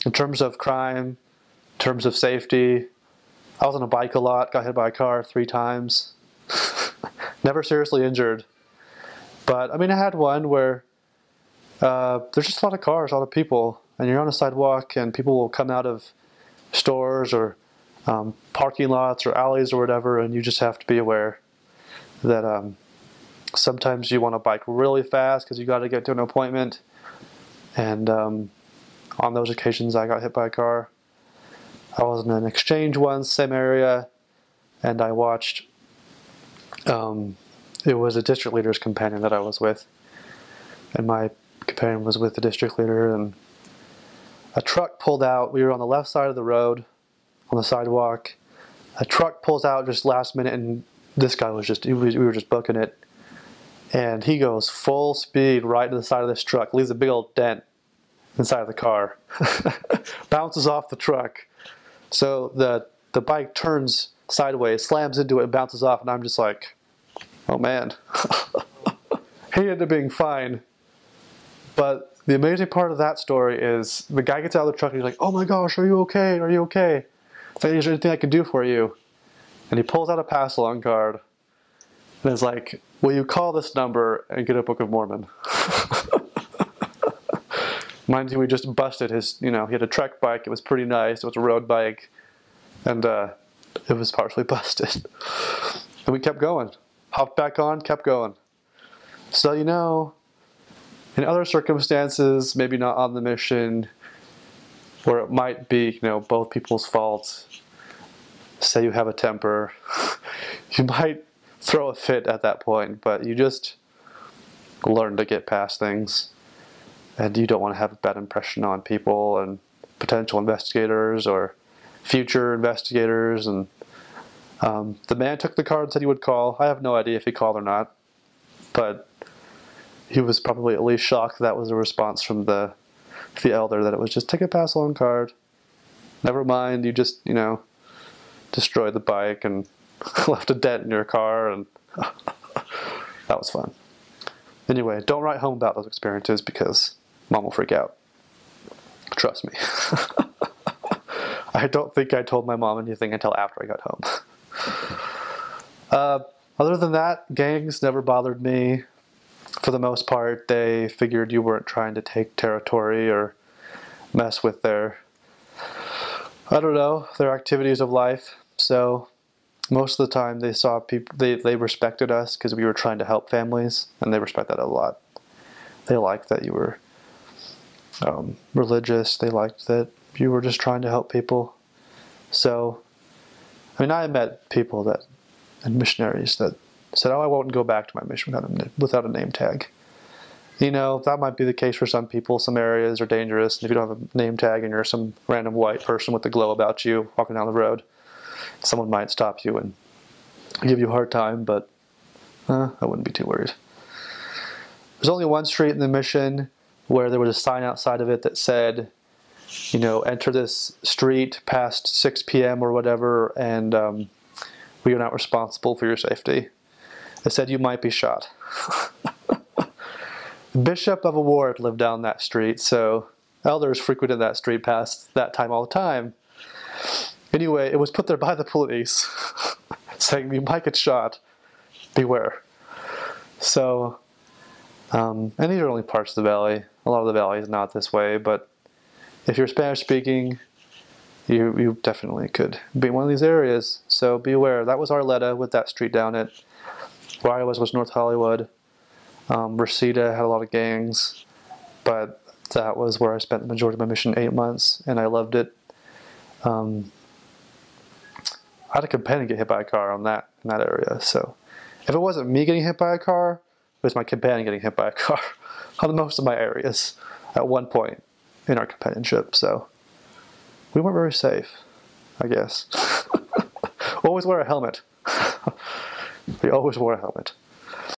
In terms of crime, in terms of safety, I was on a bike a lot, got hit by a car 3 times. Never seriously injured. But, I mean, I had one where there's just a lot of cars, a lot of people, and you're on a sidewalk and people will come out of stores or parking lots or alleys or whatever, and you just have to be aware that sometimes you want to bike really fast because you got to get to an appointment. And on those occasions I got hit by a car. I was in an exchange once, same area, and I watched, it was a district leader's companion that I was with, and my companion was with the district leader, and a truck pulled out. We were on the left side of the road, on the sidewalk. A truck pulls out just last minute, and this guy was just, we were just booking it, and he goes full speed right to the side of this truck, leaves a big old dent inside of the car, bounces off the truck. So the bike turns sideways, slams into it, and bounces off, and I'm just like, oh man. He ended up being fine. But the amazing part of that story is the guy gets out of the truck and he's like, oh my gosh, are you okay? Are you okay? Is there anything I can do for you? And he pulls out a pass along card and is like, will you call this number and get a Book of Mormon? Mind you, we just busted his, he had a trek bike. It was pretty nice. It was a road bike. And it was partially busted. And we kept going. Hopped back on, kept going. So, in other circumstances, maybe not on the mission, where it might be, both people's faults, say you have a temper, you might throw a fit at that point, but you just learn to get past things. And you don't want to have a bad impression on people and potential investigators or future investigators. And the man took the card and said he would call. I have no idea if he called or not, but he was probably at least shocked that was a response from the elder, that it was just take a pass along card. Never mind, you just, destroyed the bike and left a dent in your car, and that was fun. Anyway, don't write home about those experiences because Mom will freak out. Trust me. I don't think I told my mom anything until after I got home. Other than that, gangs never bothered me. For the most part, they figured you weren't trying to take territory or mess with their activities of life. So most of the time they saw people, they respected us because we were trying to help families, and they respect that a lot. They liked that you were religious. They liked that you were just trying to help people. So, I met people and missionaries that said, oh, I won't go back to my mission without a name tag. That might be the case for some people. Some areas are dangerous, and if you don't have a name tag and you're some random white person with a glow about you walking down the road, someone might stop you and give you a hard time, but I wouldn't be too worried. There's only one street in the mission where there was a sign outside of it that said, enter this street past 6 p.m. or whatever, and we are not responsible for your safety. It said you might be shot. The Bishop of a ward lived down that street, so elders frequented that street past that time all the time. Anyway, it was put there by the police, saying you might get shot. Beware. So, and these are only parts of the valley. A lot of the valley is not this way, but if you're Spanish speaking, you definitely could be in one of these areas. So be aware. That was Arleta with that street down it. Where I was North Hollywood. Reseda had a lot of gangs, but that was where I spent the majority of my mission, 8 months, and I loved it. I had a companion get hit by a car in that area, so if it wasn't me getting hit by a car, it was my companion getting hit by a car on most of my areas at one point in our companionship, so we weren't very safe, I guess. Always wear a helmet. We always wore a helmet.